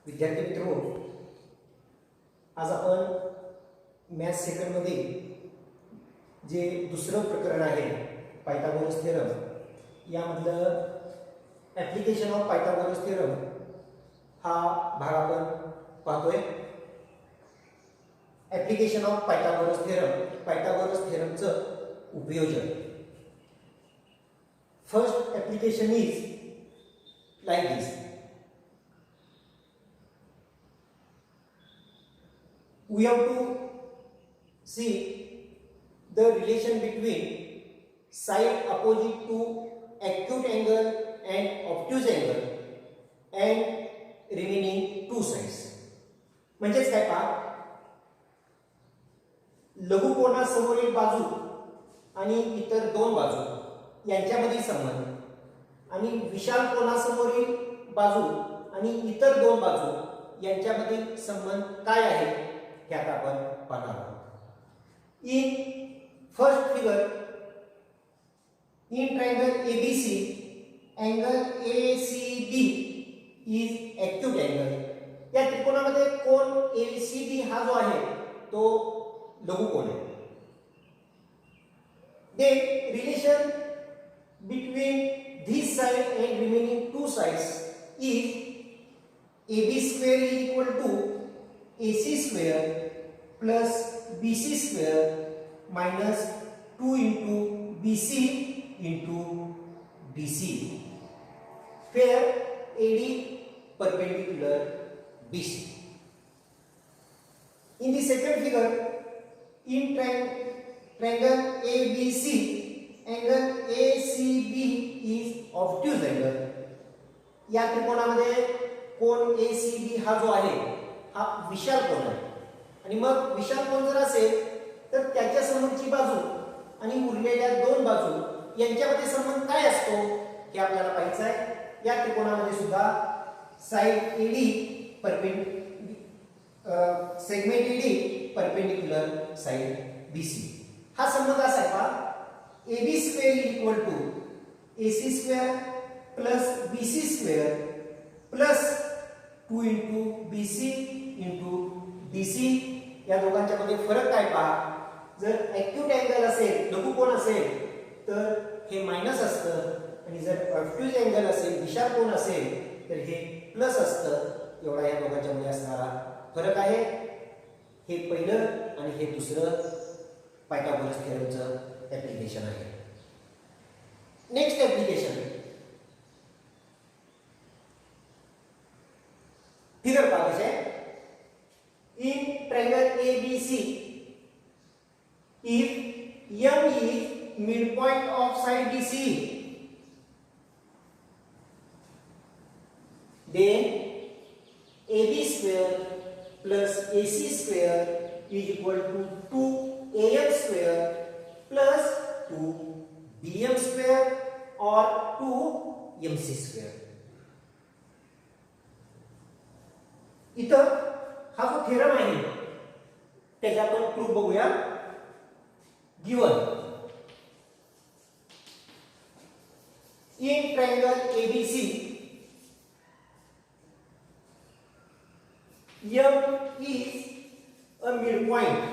विद्यार्थी मित्रो, आज आपण मॅथ्स सेकंडमध्ये जे दुसरं प्रकरण आहे पायथागोरस थेरम यामधलं ॲप्लिकेशन ऑफ पायथागोरस थेरम हा भाग आपण पाहतोय. ॲप्लिकेशन ऑफ पायथागोरस थेरमचं उपयोजन. First application is like this. We have to see the relation between side opposite to acute angle and obtuse angle and remaining two sides. म्हणजेच काय पहा, लघुकोनासमोरील बाजू आणि इतर दोन बाजू यांच्यामधील संबंध आणि विशाल कोनासमोरील बाजू आणि इतर दोन बाजू यांच्यामधील संबंध काय आहे हे आता आपण पाहणार आहोत. In first figure, in triangle ABC angle ACB is acute angle. या त्रिकोणामध्ये कोन एसीबी हा जो आहे तो लघुकोन आहे. Then relation between this side and remaining two sides is AB square is equal to AC square plus BC square minus 2 into BC into DC, where AD perpendicular BC. In the second figure, in triangle ABC, angle ACB is obtuse angle. या त्रिकोणामध्ये कोन ACB हा जो आहे हा विशाल कोन आहे आणि मग विशाल कोन जर असेल तर त्याच्या समोरची बाजू आणि उरलेल्या दोन बाजू यांच्यामध्ये संबंध काय असतो हे आपल्याला पाहायचं आहे. या त्रिकोणामध्ये सुद्धा side AD segment AD perpendicular side BC. हा संबंध असा आहे पहा, AB square is equal to AC square plus BC square plus 2 into BC into DC. या दोघांच्या मध्ये फरक काय पहा, जर ॲक्यूट अँगल असेल, लघुकोन असेल तर हे मायनस असतं आणि जर ऑब्ट्यूज अँगल असेल, विशाल कोन असेल तर हे प्लस असतं. एवढा या दोघांच्या मध्ये असणारा फरक आहे. हे पहिलं आणि हे दुसरं पायथागोरस थेरमचं ॲप्लिकेशन आहे. नेक्स्ट ॲप्लिकेशन, फिगर पाहायचे. In triangle ABC, if M is midpoint of side BC, then AB square plus AC square is equal to 2AM square plus 2BM square or 2MC square. इथं हा जो theorem आहे त्याचा आपण proof बघूया. Given in triangle ABC, M is a midpoint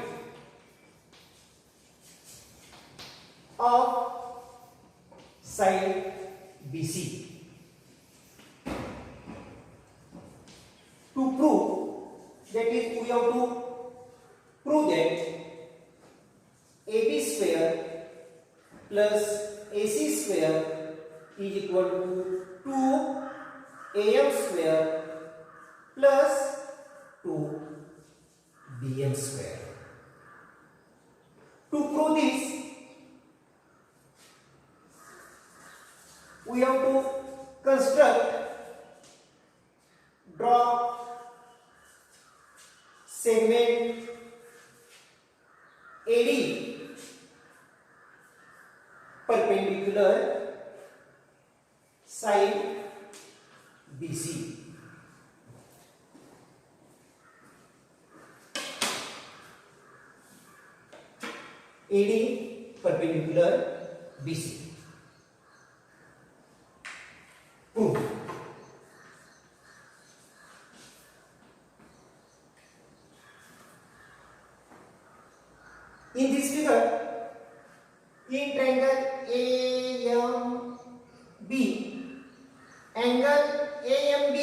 of side BC. To prove, that is, we have to prove that AB square plus AC square is equal to 2AM square plus 2BM square. To prove this, we have to draw segment AD perpendicular side BC. AD perpendicular BC. Proof. In this figure, in triangle AMB, angle AMB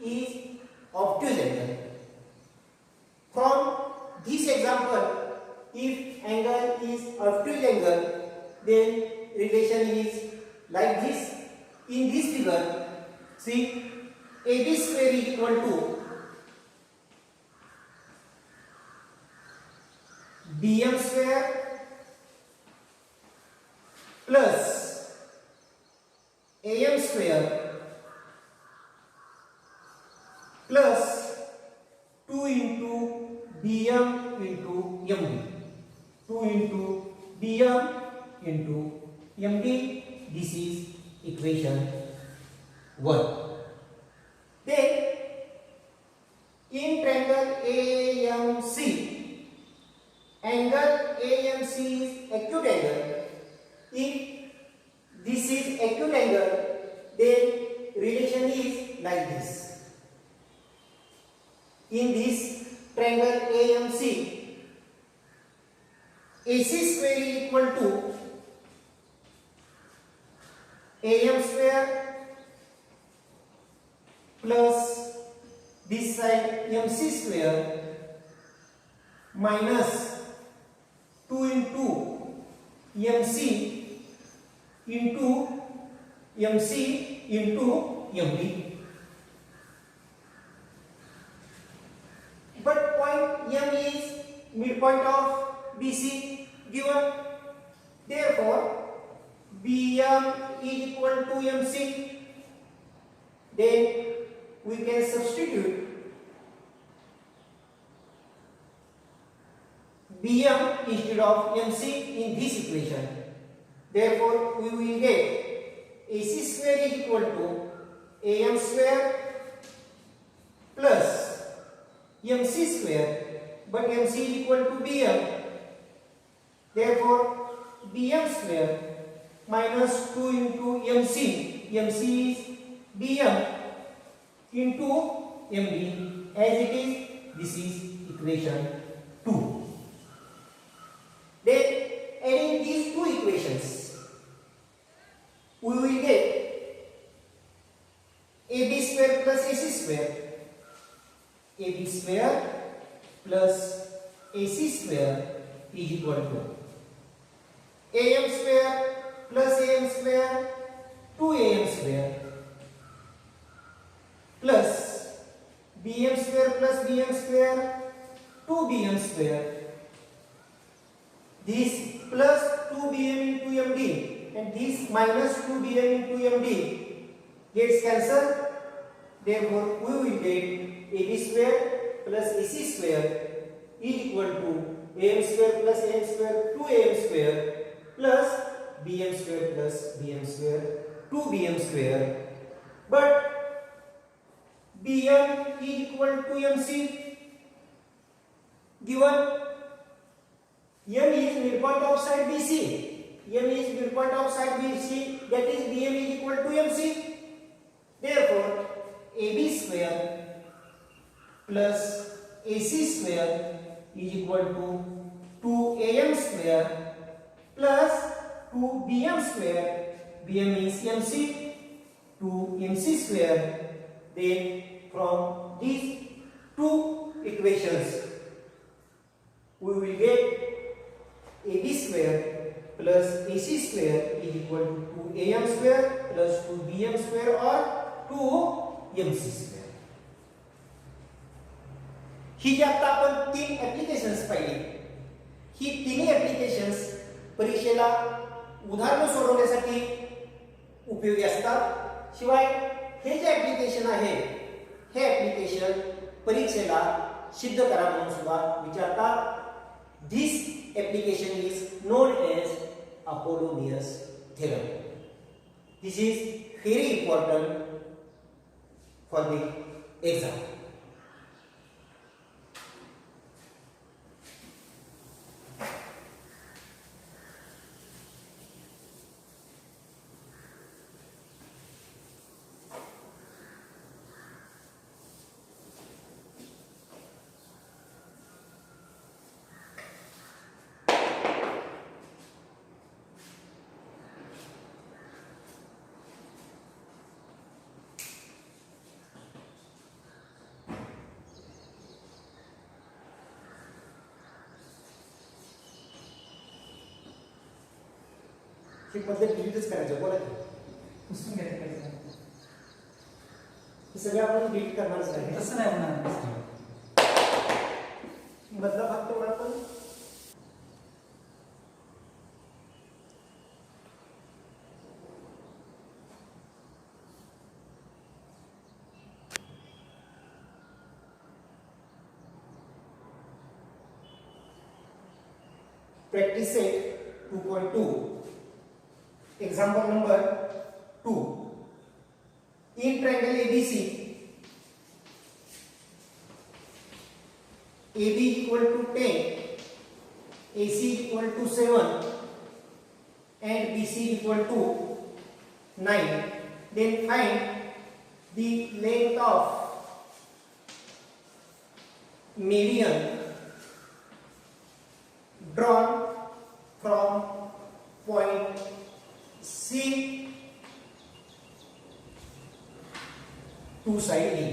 is obtuse angle. From this example, if angle is obtuse angle, then relation is like this. In this figure, see, AB square is equal to BM square plus AM square plus 2 into BM into MD. 2 into BM into MD. This is equation 1. Then in triangle AMC, angle AMC is acute angle. If this is acute angle, then relation is like this. In this triangle AMC, AC square is equal to AM square plus this side MC square minus 2 into MC into MC into MD. But point M is midpoint of BC given. Therefore, BM is equal to MC. Then we can substitute BM instead of MC in this equation. Therefore, we will get AC square is equal to AM square plus MC square, but MC is equal to BM. Therefore, BM square minus 2 into MC. MC is BM into MD. As it is, this is equation 2. Then, adding these two equations, we will get AB square plus AC square. AB square plus AC square is equal to AM square plus AM square 2AM square plus BM square plus BM square 2BM square. This plus 2BM into MD and this minus 2BM into MD gets cancelled. Therefore, we will get AB square plus AC square is equal to AM square plus AM square 2AM square plus BM square plus BM square 2BM square. But BM is equal to MC given M is midpoint of side BC. M is midpoint of side BC, that is BM is equal to MC. Therefore, AB square plus AC square is equal to 2AM square plus 2BM square. BM is MC, 2MC square. Then from these two equations, we will get AB square plus AC square is equal to 2AM square plus 2BM square or 2MC square. ही जी आता आपण 3 applications पाहिली, ही तिन्ही applications परीक्षेला उदाहरण सोडवण्यासाठी उपयोगी असतात. शिवाय हे जे ऍप्लिकेशन आहे, हे ऍप्लिकेशन परीक्षेला सिद्ध करा म्हणून सुद्धा विचारतात. This application is known as Apollonius theorem. This is very important for the exam. Script मध्ये डिलीटच करायचं. बोला की पुसून घ्यायचं. हे सगळं आपण डिलीट करणारच नाही. तसं नाही होणार. मधला भाग तेवढा पण practice set 2.2 example number 2 in triangle ABC AB equal to 10 AC equal to 7 and BC equal to 9 then find the length of median drawn from point C to side AB.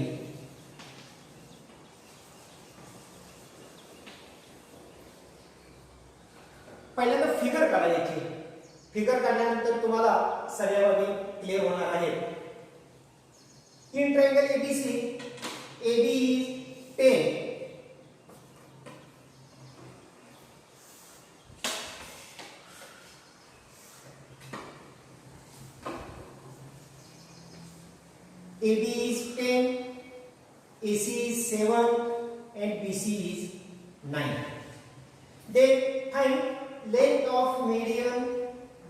पहिल्यांदा फिगर काढायची. Figure काढल्यानंतर तुम्हाला सगळ्या बाबी clear होणार आहेत. In triangle ABC AB is 10 AB is 10, AC is 7 and BC is 9. Then find length of median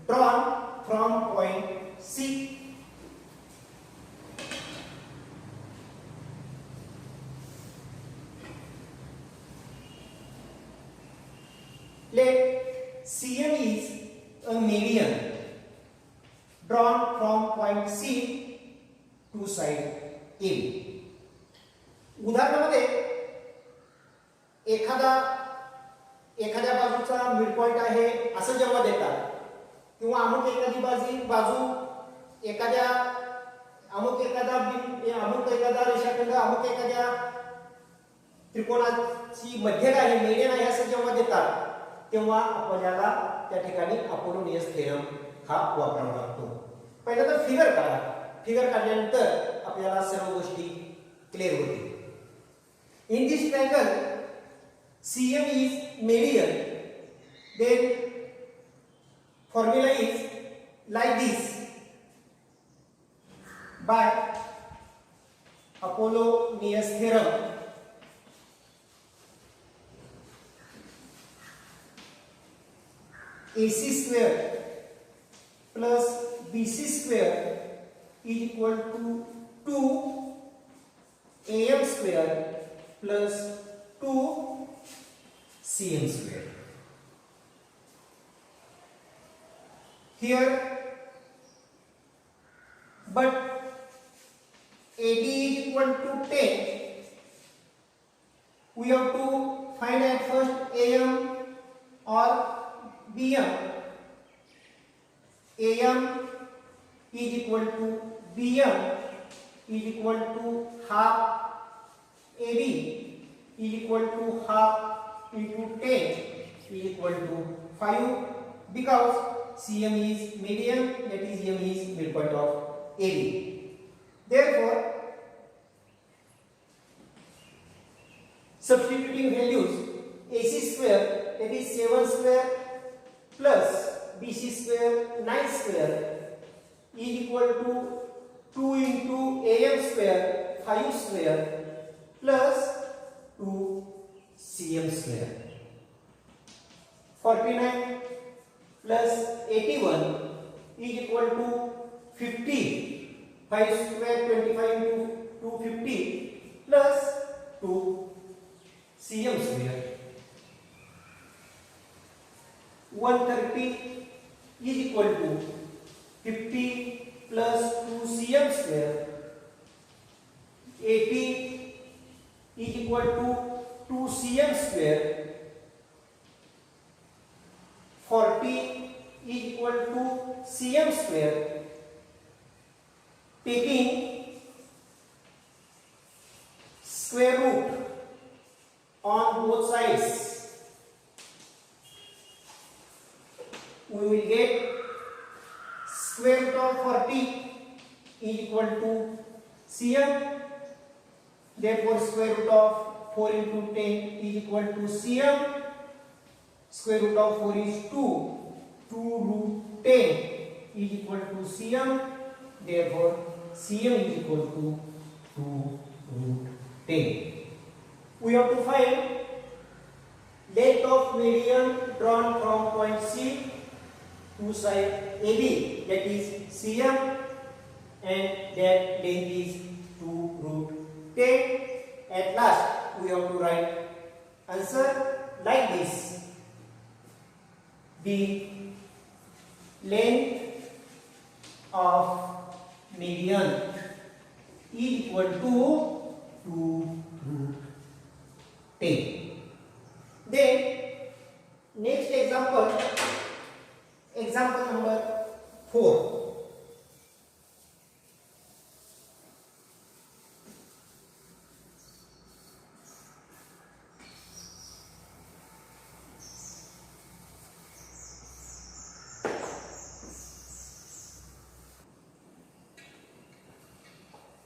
drawn from point C. Let CM is a median drawn from point C to side A. उदाहरणामध्ये एखाद्या बाजूचा mid point आहे असं जेव्हा देतात किंवा अमुक एखादा रेषाखंड अमुक एखाद्या त्रिकोणाची मध्यक आहे मीडियन आहे असं जेव्हा देतात तेव्हा आपल्याला त्या ठिकाणी अपोलोनियस थेरम हा वापरावा लागतो. पहिल्यांदा फिगर काढा. फिगर काढल्यानंतर आपल्याला सर्व गोष्टी क्लिअर होतील. In this triangle CM is median, then formula is like this by Apollonius theorem. AC square plus BC square is equal to 2 AM square plus 2 CM square. Here, but AD is equal to 10. We have to find at first AM or BM. AM is equal to BM is equal to half AB is equal to half into 10 is equal to 5 because CM is median, that is M is midpoint of AB. Therefore, substituting values AC square that is 7 square plus BC square 9 square is equal to 2 into AM square 5 square plus 2 CM square. 49 plus 81 is equal to 50. 5 square 25 into 250 plus 2 CM square. 130 is equal to 50 plus 2 CM square. 80 is equal to 2 CM square. 40 is equal to CM square. Taking square root on both sides, we will get 140 is equal to cm. Therefore square root of 4 into 10 is equal to cm. Square root of 4 is 2. 2 root 10 is equal to cm. Therefore cm is equal to 2 root 10. We have to find length of median drawn from point C to side AB, that is cm, and that length is 2 root 10. At last we have to write answer like this: the length of median is equal to 2 root 10. Then next example number 4.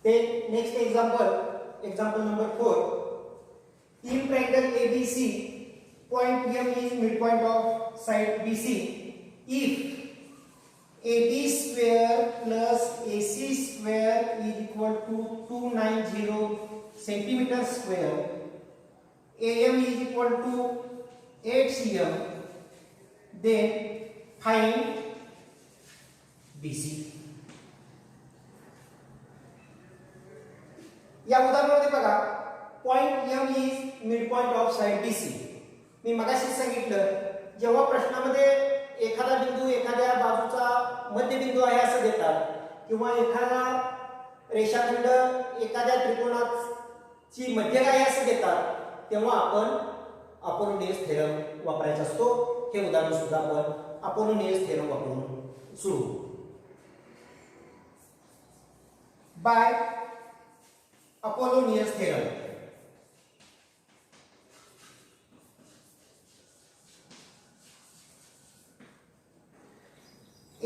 Then next example number 4. In triangle ABC, point M is midpoint of side BC. If AB square plus AC square is equal to 290 centimeter square, AM is equal to 8 cm, then find BC. या उदाहरणामध्ये बघा, point M is mid point of side BC. मी मगाशीच सांगितलं, जेव्हा प्रश्नामध्ये एखादा बिंदू एखाद्या बाजूचा मध्यबिंदू आहे असं देतात किंवा एखादा रेषाखंड एखाद्या त्रिकोणाची मध्यक आहे असं देतात, तेव्हा आपण अपोलोनियस थेरम वापरायचा असतो. हे उदाहरण सुद्धा आपण अपोलोनियस थेरम वापरून सोडवू. By Apollonius theorem.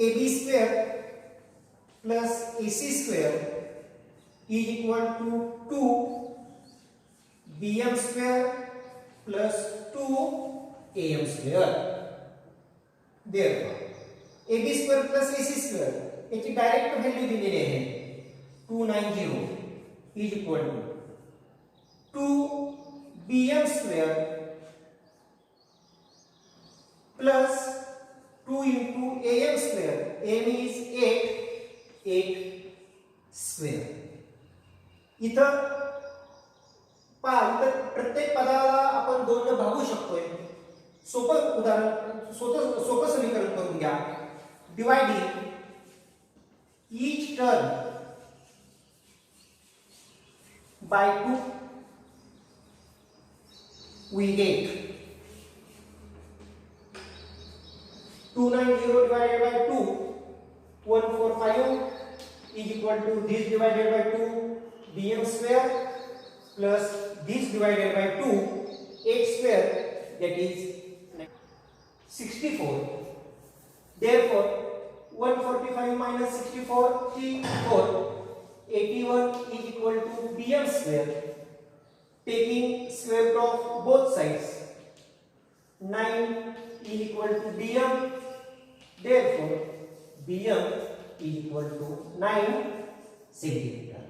AB square plus AC square is equal to 2 BM square plus 2 AM square. Therefore, AB square plus AC square याची डायरेक्ट व्हॅल्यू दिलेली आहे 290 is equal to 2 BM square plus 2 into AM square. AM is 8 square. इथं प्रत्येक पदाला आपण 2 ने भागू शकतोय. सोपं समीकरण करून घ्या. Dividing each term by 2, we get 290 divided by 2, 145 is equal to this divided by 2 BM square plus this divided by 2 8 square, that is 64. Therefore 145 minus 64 4, 81 is equal to BM square. Taking square root of both sides, 9 is equal to BM. Therefore BM is equal to 9 centimeter.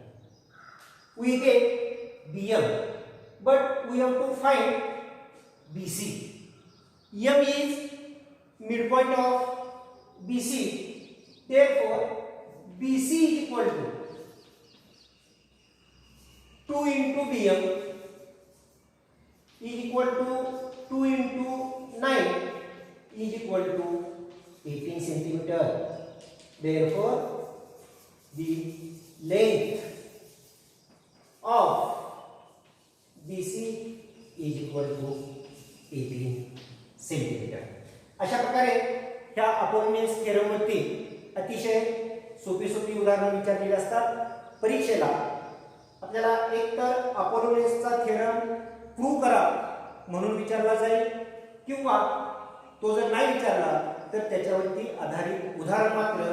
We get BM, but we have to find BC. M is midpoint of BC. Therefore BC is equal to 2 into BM is equal to 2 into 9 is equal to 18 centimeter. Therefore the length of BC is equal to 18 centimeter. अशा प्रकारे ह्या Apollonius theorem वरती अतिशय सोपी उदाहरणं विचारलेली असतात. परीक्षेला आपल्याला एकतर अपोलोनियसचा थेरम प्रूव्ह करा म्हणून विचारला जाईल, किंवा तो जर नाही विचारला तर त्याच्यावरती आधारित उदाहरण मात्र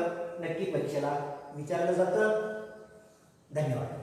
नक्की परीक्षेला विचारलं जातं. धन्यवाद.